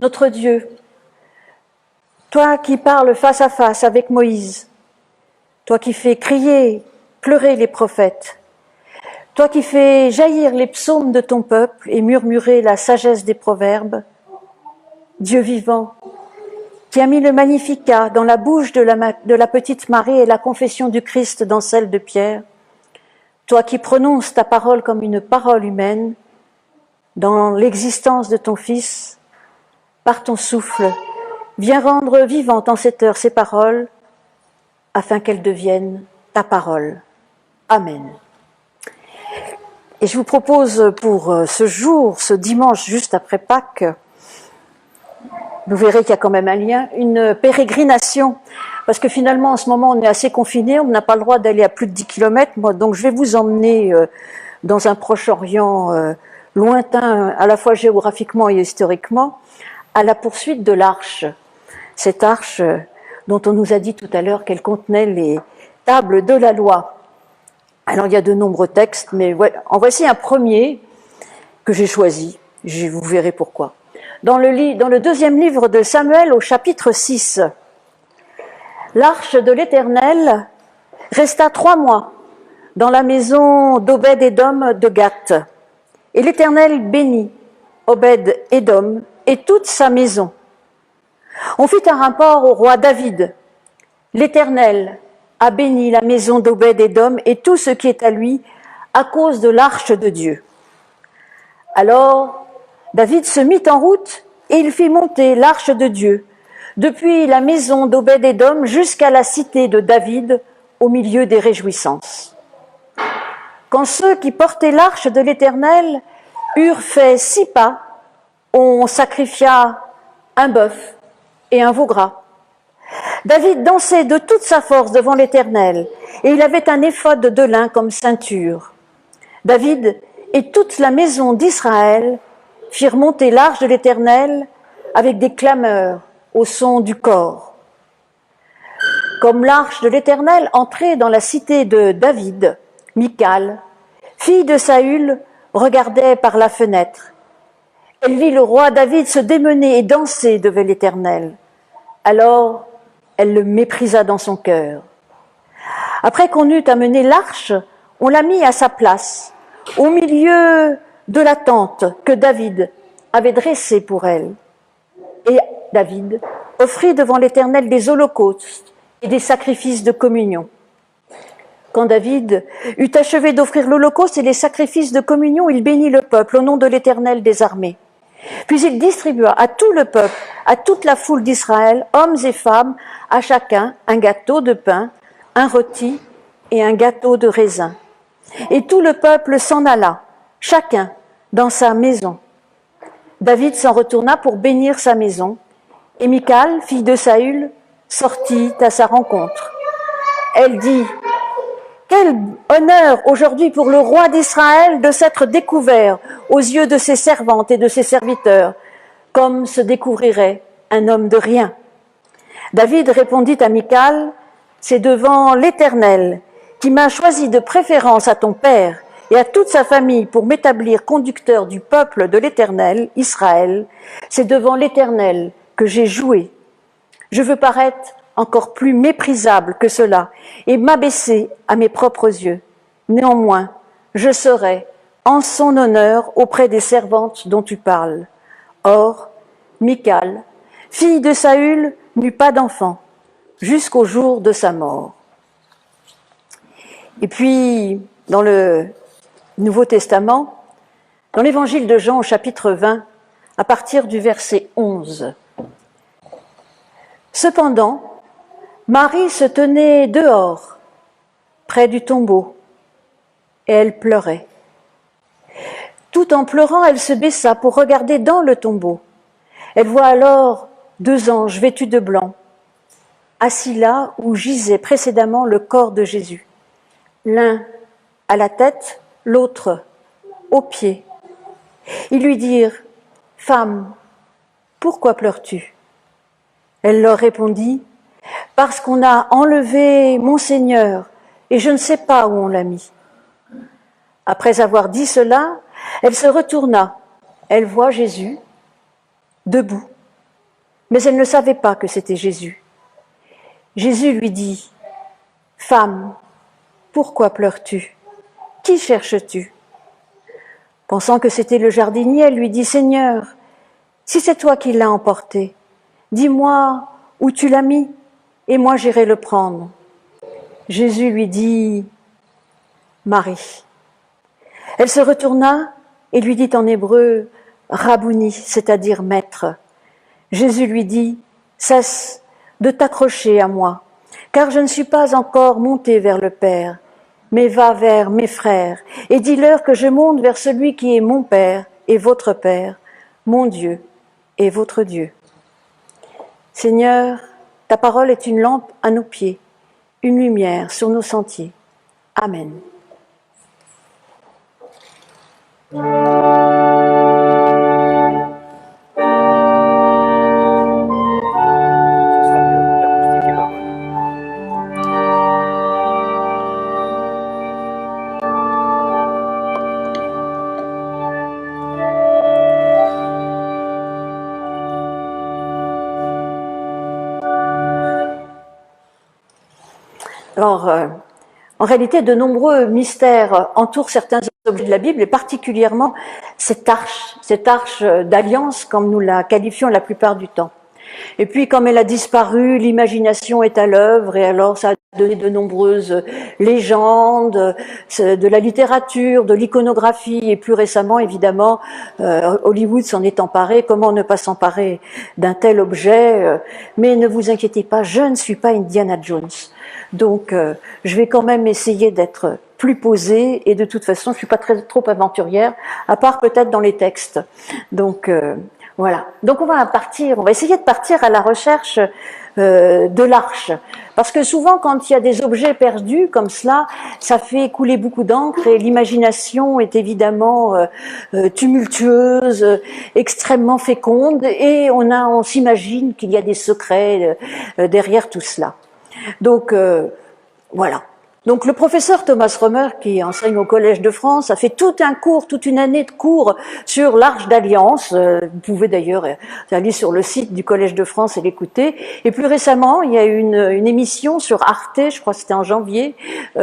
Notre Dieu, toi qui parles face à face avec Moïse, toi qui fais crier, pleurer les prophètes, toi qui fais jaillir les psaumes de ton peuple et murmurer la sagesse des proverbes, Dieu vivant, qui a mis le Magnificat dans la bouche de la petite Marie et la confession du Christ dans celle de Pierre, toi qui prononces ta parole comme une parole humaine, dans l'existence de ton Fils, par ton souffle, viens rendre vivantes en cette heure ces paroles, afin qu'elles deviennent ta parole. Amen. Et je vous propose pour ce jour, ce dimanche juste après Pâques, vous verrez qu'il y a quand même un lien, une pérégrination, parce que finalement en ce moment on est assez confinés, on n'a pas le droit d'aller à plus de 10 km, donc je vais vous emmener dans un Proche-Orient lointain, à la fois géographiquement et historiquement, à la poursuite de l'Arche. Cette Arche dont on nous a dit tout à l'heure qu'elle contenait les tables de la loi. Alors il y a de nombreux textes, mais en voici un premier que j'ai choisi, vous verrez pourquoi. Dans le deuxième livre de Samuel, au chapitre 6, l'arche de l'Éternel resta 3 mois dans la maison d'Obed-Édom de Gath. Et l'Éternel bénit Obed-Édom et toute sa maison. On fit un rapport au roi David. L'Éternel a béni la maison d'Obed-Édom et tout ce qui est à lui à cause de l'arche de Dieu. Alors David se mit en route et il fit monter l'arche de Dieu depuis la maison d'Obed-Édom jusqu'à la cité de David au milieu des réjouissances. Quand ceux qui portaient l'arche de l'Éternel eurent fait 6 pas, on sacrifia un bœuf et un veau gras. David dansait de toute sa force devant l'Éternel et il avait un éphod de lin comme ceinture. David et toute la maison d'Israël firent monter l'arche de l'Éternel avec des clameurs au son du cor. Comme l'arche de l'Éternel entrait dans la cité de David, Michal, fille de Saül, regardait par la fenêtre. Elle vit le roi David se démener et danser devant l'Éternel. Alors, elle le méprisa dans son cœur. Après qu'on eut amené l'arche, on l'a mis à sa place, au milieu de la tente que David avait dressée pour elle. Et David offrit devant l'Éternel des holocaustes et des sacrifices de communion. Quand David eut achevé d'offrir l'holocauste et les sacrifices de communion, il bénit le peuple au nom de l'Éternel des armées. Puis il distribua à tout le peuple, à toute la foule d'Israël, hommes et femmes, à chacun un gâteau de pain, un rôti et un gâteau de raisin. Et tout le peuple s'en alla, chacun dans sa maison. David s'en retourna pour bénir sa maison, et Michal, fille de Saül, sortit à sa rencontre. Elle dit: « Quel honneur aujourd'hui pour le roi d'Israël de s'être découvert aux yeux de ses servantes et de ses serviteurs, comme se découvrirait un homme de rien. » David répondit à Michal: « C'est devant l'Éternel qui m'a choisi de préférence à ton père et à toute sa famille pour m'établir conducteur du peuple de l'Éternel, Israël. C'est devant l'Éternel que j'ai joué. Je veux paraître encore plus méprisable que cela et m'abaisser à mes propres yeux. Néanmoins, je serai en son honneur auprès des servantes dont tu parles. » Or, Michal, fille de Saül, n'eut pas d'enfant jusqu'au jour de sa mort. Et puis, dans le Nouveau Testament, dans l'évangile de Jean au chapitre 20, à partir du verset 11. Cependant, Marie se tenait dehors, près du tombeau, et elle pleurait. Tout en pleurant, elle se baissa pour regarder dans le tombeau. Elle voit alors 2 anges vêtus de blanc, assis là où gisait précédemment le corps de Jésus. L'un à la tête, l'autre aux pieds. Ils lui dirent: « Femme, pourquoi pleures-tu » Elle leur répondit: « Parce qu'on a enlevé mon Seigneur, et je ne sais pas où on l'a mis. » Après avoir dit cela, elle se retourna. Elle voit Jésus, debout, Mais elle ne savait pas que c'était Jésus. Jésus lui dit, « Femme, pourquoi pleures-tu? Qui cherches-tu » Pensant que c'était le jardinier, elle lui dit, « Seigneur, si c'est toi qui l'as emporté, dis-moi où tu l'as mis, et moi j'irai le prendre. » Jésus lui dit, « Marie. » Elle se retourna et lui dit en hébreu, « Rabouni », c'est-à-dire maître. Jésus lui dit, « Cesse de t'accrocher à moi, car je ne suis pas encore monté vers le Père, mais va vers mes frères, et dis-leur que je monte vers celui qui est mon Père et votre Père, mon Dieu et votre Dieu. » Seigneur, ta parole est une lampe à nos pieds, une lumière sur nos sentiers. Amen. Alors, en réalité, de nombreux mystères entourent certains objets de la Bible, et particulièrement cette arche d'alliance, comme nous la qualifions la plupart du temps. Et puis, comme elle a disparu, l'imagination est à l'œuvre, et alors ça a donné de nombreuses légendes, de la littérature, de l'iconographie, et plus récemment, évidemment, Hollywood s'en est emparé. Comment ne pas s'emparer d'un tel objet? Mais ne vous inquiétez pas, je ne suis pas Indiana Jones. Donc, je vais quand même essayer d'être plus posée, et de toute façon, je ne suis pas trop aventurière, à part peut-être dans les textes. Donc, voilà. Donc, on va essayer de partir à la recherche de l'arche. Parce que souvent, quand il y a des objets perdus comme cela, ça fait couler beaucoup d'encre, et l'imagination est évidemment tumultueuse, extrêmement féconde, et on s'imagine qu'il y a des secrets derrière tout cela. Donc, voilà. Donc, le professeur Thomas Romer, qui enseigne au Collège de France, a fait toute une année de cours sur l'Arche d'Alliance. Vous pouvez d'ailleurs aller sur le site du Collège de France et l'écouter. Et plus récemment, il y a eu une émission sur Arte, je crois que c'était en janvier,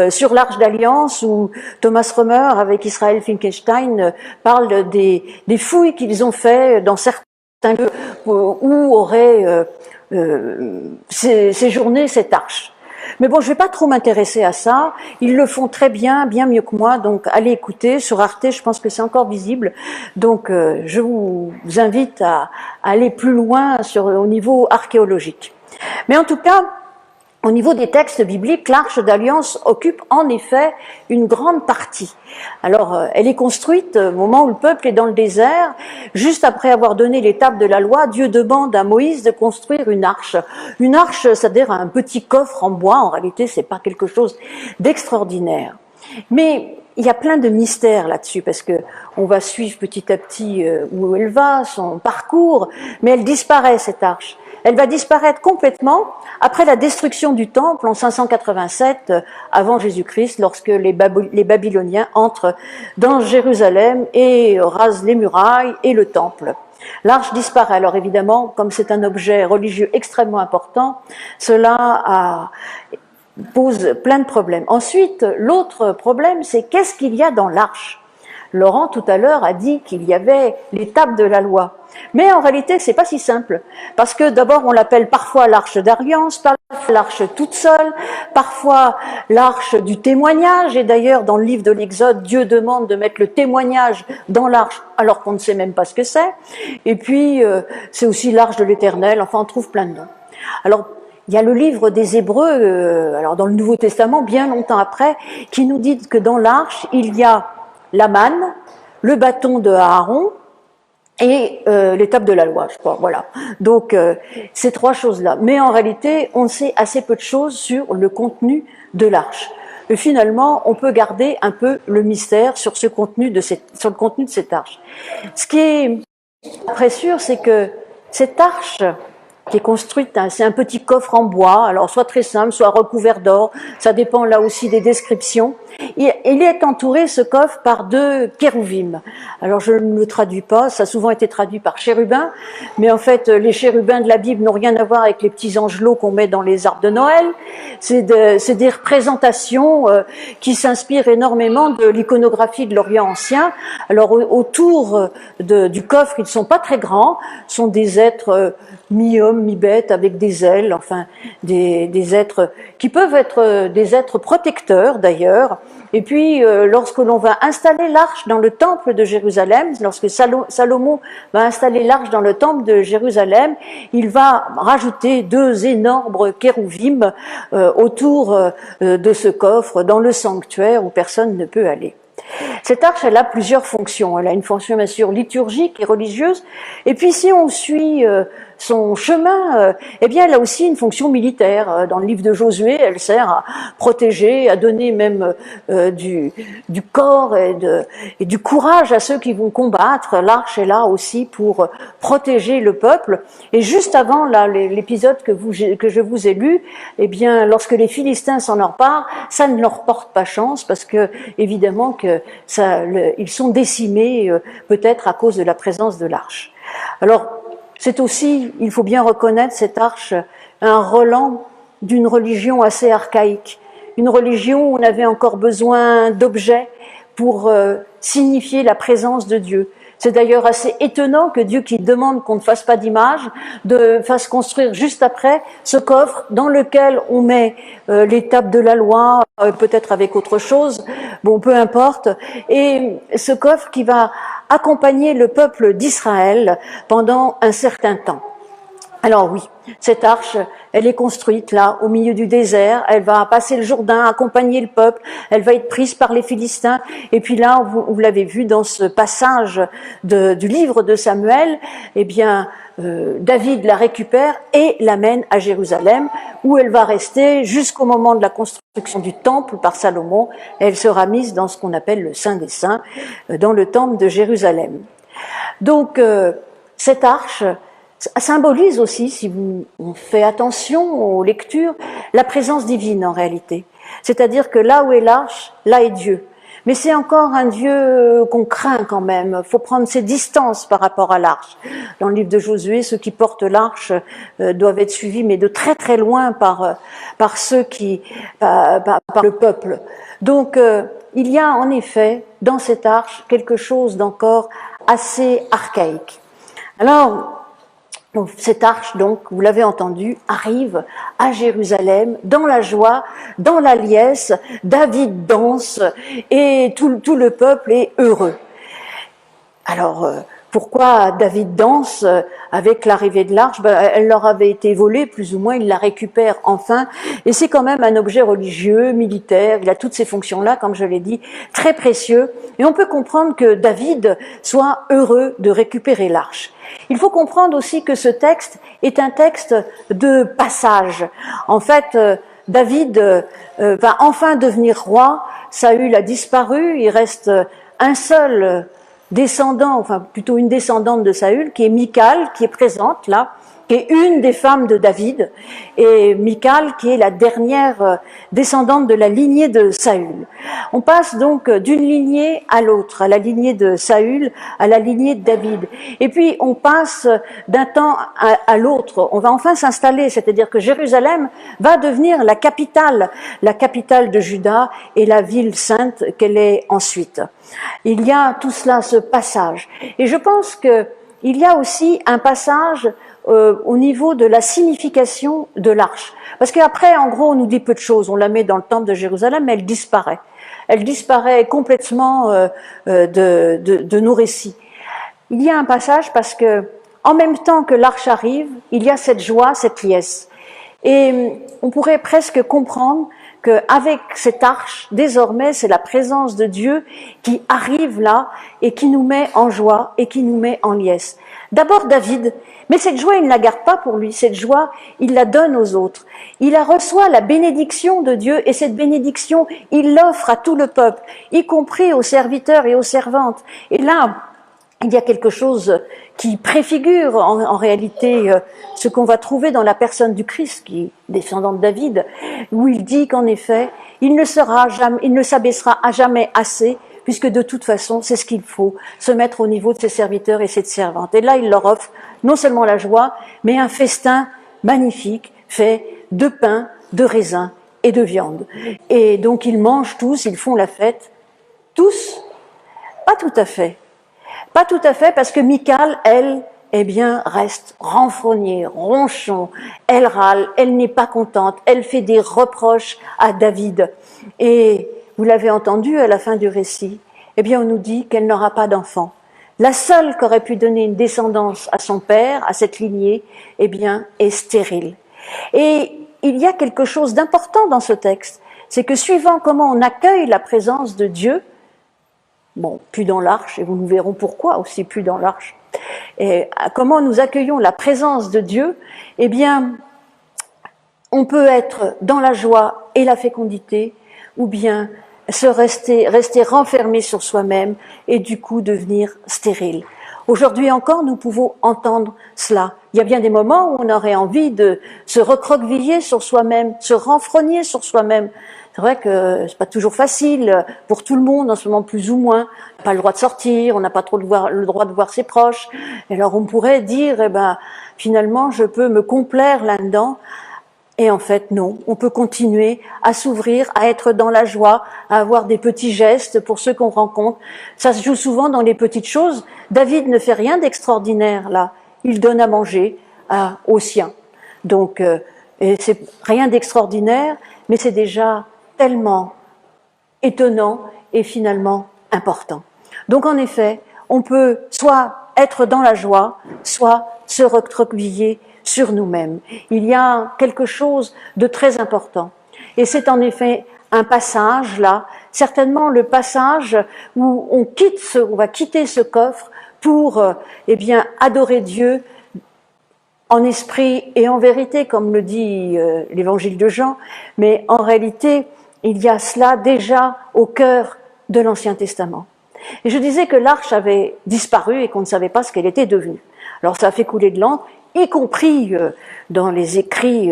sur l'Arche d'Alliance, où Thomas Romer, avec Israël Finkelstein, parle des fouilles qu'ils ont fait dans certains lieux où aurait séjourné cette arche. Mais bon, je vais pas trop m'intéresser à ça. Ils le font très bien, bien mieux que moi. Donc, allez écouter sur Arte. Je pense que c'est encore visible. Donc, je vous invite à aller plus loin au niveau archéologique. Mais en tout cas, au niveau des textes bibliques, l'Arche d'Alliance occupe en effet une grande partie. Alors, elle est construite au moment où le peuple est dans le désert. Juste après avoir donné les tables de la loi, Dieu demande à Moïse de construire une arche. Une arche, c'est-à-dire un petit coffre en bois. En réalité, c'est pas quelque chose d'extraordinaire. Mais il y a plein de mystères là-dessus, parce que on va suivre petit à petit où elle va, son parcours, mais elle disparaît, cette arche. Elle va disparaître complètement après la destruction du temple en 587 avant Jésus-Christ, lorsque les Babyloniens entrent dans Jérusalem et rasent les murailles et le temple. L'arche disparaît. Alors évidemment, comme c'est un objet religieux extrêmement important, cela pose plein de problèmes. Ensuite, l'autre problème, c'est qu'est-ce qu'il y a dans l'arche? Laurent, tout à l'heure, a dit qu'il y avait les tables de la loi. Mais en réalité, c'est pas si simple. Parce que d'abord, on l'appelle parfois l'arche d'alliance, parfois l'arche toute seule, parfois l'arche du témoignage. Et d'ailleurs, dans le livre de l'Exode, Dieu demande de mettre le témoignage dans l'arche, alors qu'on ne sait même pas ce que c'est. Et puis, c'est aussi l'arche de l'Éternel. Enfin, on trouve plein de noms. Alors, il y a le livre des Hébreux, alors dans le Nouveau Testament, bien longtemps après, qui nous dit que dans l'arche, il y a la manne, le bâton de Aaron et les tables de la loi, je crois. Voilà. Donc, ces trois choses-là. Mais en réalité, on sait assez peu de choses sur le contenu de l'arche. Et finalement, on peut garder un peu le mystère sur le contenu de cette arche. Ce qui est très sûr, c'est que cette arche qui est construite, c'est un petit coffre en bois, alors soit très simple, soit recouvert d'or, ça dépend là aussi des descriptions. il est entouré, ce coffre, par 2 kérouvim. Alors je ne le traduis pas, ça a souvent été traduit par chérubins, mais en fait les chérubins de la Bible n'ont rien à voir avec les petits angelots qu'on met dans les arbres de Noël. C'est des représentations qui s'inspirent énormément de l'iconographie de l'Orient ancien. Alors autour du coffre, ils ne sont pas très grands, sont des êtres mi-hommes, mi-bêtes, avec des ailes, enfin des êtres qui peuvent être des êtres protecteurs d'ailleurs. Et puis lorsque l'on va installer l'arche dans le temple de Jérusalem, lorsque Salomon va installer l'arche dans le temple de Jérusalem, il va rajouter 2 énormes kérouvim autour de ce coffre dans le sanctuaire où personne ne peut aller. Cette arche, elle a plusieurs fonctions. Elle a une fonction bien sûr liturgique et religieuse, et puis si on suit son chemin, eh bien elle a aussi une fonction militaire. Dans le livre de Josué, elle sert à protéger, à donner même du corps et du courage à ceux qui vont combattre. L'arche est là aussi pour protéger le peuple. Et juste avant là, l'épisode que je vous ai lu, eh bien lorsque les Philistins s'en emparent, ça ne leur porte pas chance parce que évidemment que ils sont décimés peut-être à cause de la présence de l'arche. Alors c'est aussi, il faut bien reconnaître, cette arche, un relent d'une religion assez archaïque. Une religion où on avait encore besoin d'objets pour signifier la présence de Dieu. C'est d'ailleurs assez étonnant que Dieu, qui demande qu'on ne fasse pas d'image, fasse construire juste après ce coffre dans lequel on met les tables de la loi, peut-être avec autre chose, bon, peu importe, et ce coffre qui va accompagner le peuple d'Israël pendant un certain temps. Alors oui, cette arche, elle est construite là, au milieu du désert, elle va passer le Jourdain, accompagner le peuple, elle va être prise par les Philistins, et puis là, vous l'avez vu dans ce passage du livre de Samuel, eh bien, David la récupère et l'amène à Jérusalem, où elle va rester jusqu'au moment de la construction du temple par Salomon. Elle sera mise dans ce qu'on appelle le Saint des Saints, dans le temple de Jérusalem. Donc, cette arche symbolise aussi, si on fait attention aux lectures, la présence divine en réalité. C'est-à-dire que là où est l'arche, là est Dieu. Mais c'est encore un Dieu qu'on craint quand même. Il faut prendre ses distances par rapport à l'arche. Dans le livre de Josué, ceux qui portent l'arche doivent être suivis, mais de très très loin par ceux par le peuple. Donc il y a en effet dans cette arche quelque chose d'encore assez archaïque. Alors, cette arche, donc, vous l'avez entendu, arrive à Jérusalem, dans la joie, dans la liesse, David danse et tout le peuple est heureux. Alors, pourquoi David danse avec l'arrivée de l'arche? Elle leur avait été volée, plus ou moins, il la récupère enfin, et c'est quand même un objet religieux, militaire, il a toutes ces fonctions-là, comme je l'ai dit, très précieux, et on peut comprendre que David soit heureux de récupérer l'arche. Il faut comprendre aussi que ce texte est un texte de passage. En fait, David va enfin devenir roi, Saül a disparu, il reste un seul descendant, enfin plutôt une descendante de Saül, qui est Michal, qui est présente là, qui est une des femmes de David, et Michal qui est la dernière descendante de la lignée de Saül. On passe donc d'une lignée à l'autre, à la lignée de Saül, à la lignée de David. Et puis on passe d'un temps à l'autre, on va enfin s'installer, c'est-à-dire que Jérusalem va devenir la capitale de Juda et la ville sainte qu'elle est ensuite. Il y a tout cela, ce passage. Et je pense que il y a aussi un passage au niveau de la signification de l'arche. Parce qu'après, en gros, on nous dit peu de choses. On la met dans le temple de Jérusalem, mais elle disparaît. Elle disparaît complètement de nos récits. Il y a un passage parce que, en même temps que l'arche arrive, il y a cette joie, cette liesse. Et on pourrait presque comprendre qu'avec cette arche, désormais, c'est la présence de Dieu qui arrive là et qui nous met en joie et qui nous met en liesse. D'abord David, mais cette joie, il ne la garde pas pour lui, cette joie, il la donne aux autres. Il reçoit la bénédiction de Dieu et cette bénédiction, il l'offre à tout le peuple, y compris aux serviteurs et aux servantes. Et là, il y a quelque chose qui préfigure en réalité ce qu'on va trouver dans la personne du Christ, qui est descendant de David, où il dit qu'en effet, il ne s'abaissera à jamais assez, puisque de toute façon, c'est ce qu'il faut, se mettre au niveau de ses serviteurs et ses servantes. Et là, il leur offre non seulement la joie, mais un festin magnifique, fait de pain, de raisin et de viande. Et donc, ils mangent tous, ils font la fête. Tous? Pas tout à fait. Pas tout à fait, parce que Michal, elle, eh bien, reste renfrognée, ronchon, elle râle, elle n'est pas contente, elle fait des reproches à David. Et vous l'avez entendu à la fin du récit, eh bien, on nous dit qu'elle n'aura pas d'enfant. La seule qui aurait pu donner une descendance à son père, à cette lignée, eh bien, est stérile. Et il y a quelque chose d'important dans ce texte, c'est que suivant comment on accueille la présence de Dieu, bon, plus dans l'arche, et vous nous verrons pourquoi aussi plus dans l'arche, et comment nous accueillons la présence de Dieu, eh bien, on peut être dans la joie et la fécondité, ou bien rester renfermé sur soi-même et du coup devenir stérile. Aujourd'hui encore, nous pouvons entendre cela. Il y a bien des moments où on aurait envie de se recroqueviller sur soi-même, se renfrogner sur soi-même. C'est vrai que c'est pas toujours facile pour tout le monde, en ce moment plus ou moins. On n'a pas le droit de sortir, on n'a pas trop le droit de voir ses proches. Et alors on pourrait dire, eh ben, finalement, je peux me complaire là-dedans. Et en fait, non, on peut continuer à s'ouvrir, à être dans la joie, à avoir des petits gestes pour ceux qu'on rencontre. Ça se joue souvent dans les petites choses. David ne fait rien d'extraordinaire, là. Il donne à manger aux siens. Donc, c'est rien d'extraordinaire, mais c'est déjà tellement étonnant et finalement important. Donc, en effet, on peut soit être dans la joie, soit se recroqueviller sur nous-mêmes. Il y a quelque chose de très important. Et c'est en effet un passage là, certainement le passage où on va quitter ce coffre pour eh bien adorer Dieu en esprit et en vérité, comme le dit l'évangile de Jean, mais en réalité, il y a cela déjà au cœur de l'Ancien Testament. Et je disais que l'arche avait disparu et qu'on ne savait pas ce qu'elle était devenue. Alors ça a fait couler de l'encre, y compris dans les écrits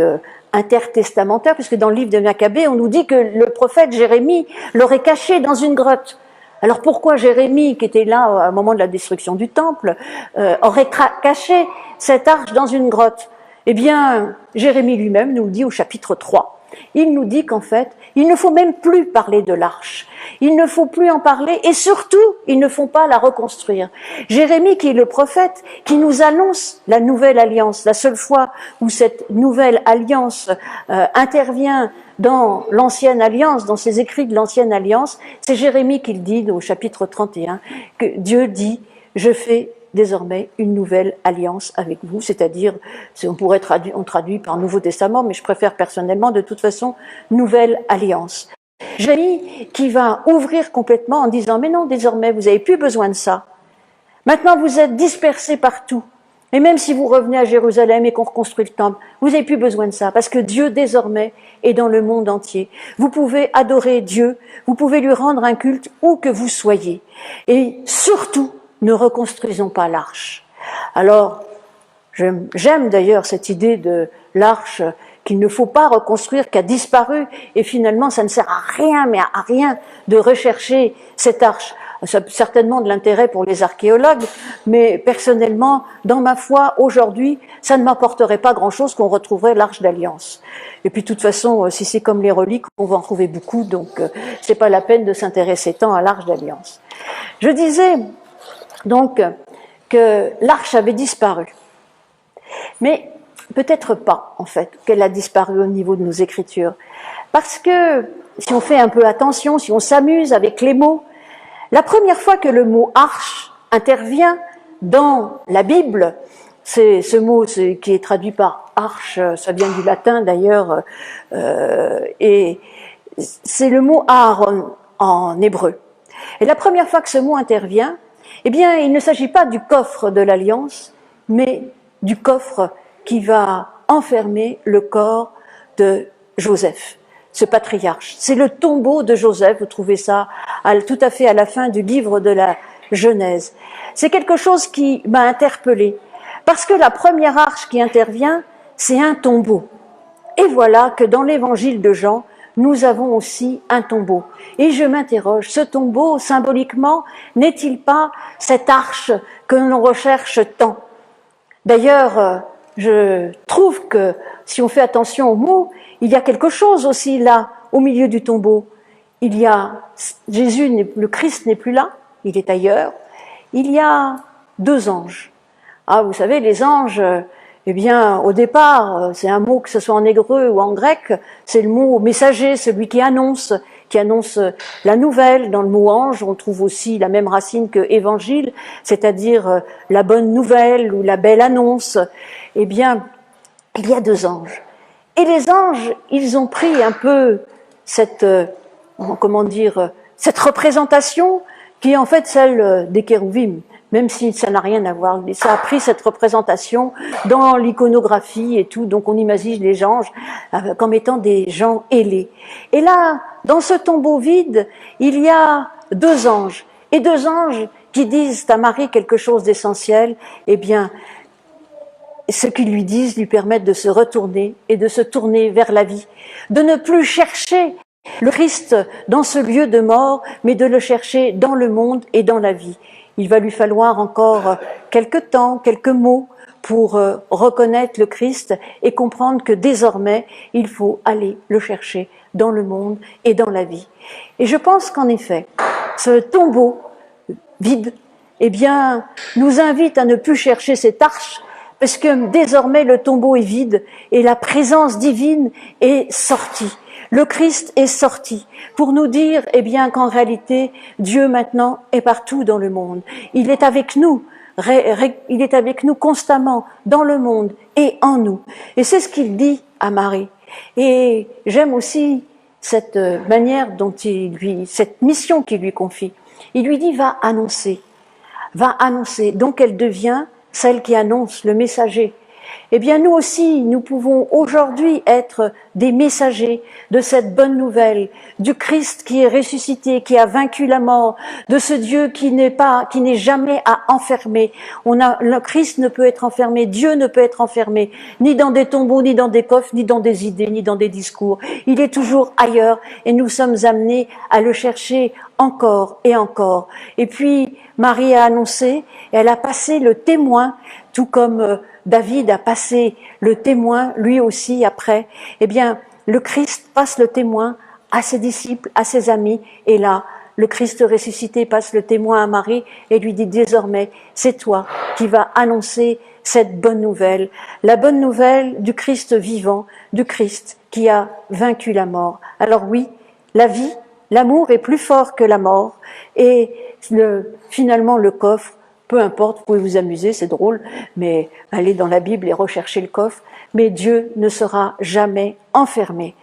intertestamentaires, puisque dans le livre de Maccabée, on nous dit que le prophète Jérémie l'aurait caché dans une grotte. Alors pourquoi Jérémie, qui était là au moment de la destruction du temple, aurait caché cette arche dans une grotte? Eh bien, Jérémie lui-même nous le dit au chapitre 3. Il nous dit qu'en fait, il ne faut même plus parler de l'arche. Il ne faut plus en parler et surtout, il ne faut pas la reconstruire. Jérémie, qui est le prophète, qui nous annonce la nouvelle alliance, la seule fois où cette nouvelle alliance intervient dans l'ancienne alliance, dans ses écrits de l'ancienne alliance, c'est Jérémie qui le dit au chapitre 31, que Dieu dit « Je fais désormais une nouvelle alliance avec vous », c'est-à-dire, on traduit par Nouveau Testament, mais je préfère personnellement de toute façon nouvelle alliance. Jérémie qui va ouvrir complètement en disant « Mais non, désormais, vous n'avez plus besoin de ça. Maintenant, vous êtes dispersés partout. Et même si vous revenez à Jérusalem et qu'on reconstruit le temple, vous n'avez plus besoin de ça, parce que Dieu, désormais, est dans le monde entier. Vous pouvez adorer Dieu, vous pouvez lui rendre un culte où que vous soyez. Et surtout, ne reconstruisons pas l'arche. » Alors, j'aime d'ailleurs cette idée de l'arche qu'il ne faut pas reconstruire, qui a disparu, et finalement ça ne sert à rien, mais à rien de rechercher cette arche. Ça a certainement de l'intérêt pour les archéologues, mais personnellement, dans ma foi, aujourd'hui, ça ne m'apporterait pas grand-chose qu'on retrouverait l'arche d'alliance. Et puis de toute façon, si c'est comme les reliques, on va en trouver beaucoup, donc c'est pas la peine de s'intéresser tant à l'arche d'alliance. Je disais donc que l'arche avait disparu. Mais peut-être pas, en fait, qu'elle a disparu au niveau de nos écritures. Parce que, si on fait un peu attention, si on s'amuse avec les mots, la première fois que le mot « arche » intervient dans la Bible, c'est ce mot qui est traduit par « arche », ça vient du latin d'ailleurs, et c'est le mot « Aaron » en hébreu. Et la première fois que ce mot intervient, eh bien, il ne s'agit pas du coffre de l'Alliance, mais du coffre qui va enfermer le corps de Joseph, ce patriarche. C'est le tombeau de Joseph, vous trouvez ça tout à fait à la fin du livre de la Genèse. C'est quelque chose qui m'a interpellée, parce que la première arche qui intervient, c'est un tombeau. Et voilà que dans l'évangile de Jean, nous avons aussi un tombeau. Et je m'interroge, ce tombeau, symboliquement, n'est-il pas cette arche que l'on recherche tant? D'ailleurs, je trouve que si on fait attention aux mots, il y a quelque chose aussi là, au milieu du tombeau. Il y a Jésus, le Christ n'est plus là, il est ailleurs. Il y a 2 anges. Ah, vous savez, les anges, eh bien, au départ, c'est un mot, que ce soit en hébreu ou en grec, c'est le mot messager, celui qui annonce la nouvelle. Dans le mot ange, on trouve aussi la même racine que évangile, c'est-à-dire la bonne nouvelle ou la belle annonce. Eh bien, il y a 2 anges. Et les anges, ils ont pris un peu cette représentation qui est en fait celle des kérouvim, même si ça n'a rien à voir. Ça a pris cette représentation dans l'iconographie et tout, donc on imagine les anges comme étant des gens ailés. Et là, dans ce tombeau vide, il y a 2 anges, et 2 anges qui disent à Marie quelque chose d'essentiel. Eh bien, ce qu'ils lui disent lui permettent de se retourner et de se tourner vers la vie, de ne plus chercher le Christ dans ce lieu de mort, mais de le chercher dans le monde et dans la vie. Il va lui falloir encore quelques temps, quelques mots pour reconnaître le Christ et comprendre que désormais, il faut aller le chercher dans le monde et dans la vie. Et je pense qu'en effet, ce tombeau vide, eh bien, nous invite à ne plus chercher cette arche, parce que désormais le tombeau est vide et la présence divine est sortie. Le Christ est sorti pour nous dire, eh bien, qu'en réalité, Dieu maintenant est partout dans le monde. Il est avec nous. Il est avec nous constamment dans le monde et en nous. Et c'est ce qu'il dit à Marie. Et j'aime aussi cette manière dont cette mission qu'il lui confie. Il lui dit, va annoncer. Donc elle devient celle qui annonce, le messager. Eh bien, nous aussi, nous pouvons aujourd'hui être des messagers de cette bonne nouvelle, du Christ qui est ressuscité, qui a vaincu la mort, de ce Dieu qui n'est jamais à enfermer. Le Christ ne peut être enfermé, Dieu ne peut être enfermé, ni dans des tombeaux, ni dans des coffres, ni dans des idées, ni dans des discours. Il est toujours ailleurs et nous sommes amenés à le chercher encore et encore. Et puis, Marie a annoncé, et elle a passé le témoin, tout comme David a passé le témoin, lui aussi, après. Eh bien, le Christ passe le témoin à ses disciples, à ses amis, et là, le Christ ressuscité passe le témoin à Marie et lui dit désormais, c'est toi qui vas annoncer cette bonne nouvelle, la bonne nouvelle du Christ vivant, du Christ qui a vaincu la mort. Alors oui, la vie, l'amour est plus fort que la mort, et finalement le coffre, peu importe, vous pouvez vous amuser, c'est drôle, mais allez dans la Bible et recherchez le coffre, mais Dieu ne sera jamais enfermé.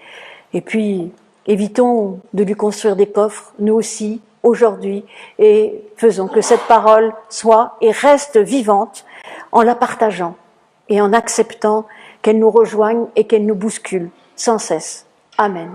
Et puis, évitons de lui construire des coffres, nous aussi, aujourd'hui, et faisons que cette parole soit et reste vivante en la partageant et en acceptant qu'elle nous rejoigne et qu'elle nous bouscule sans cesse. Amen.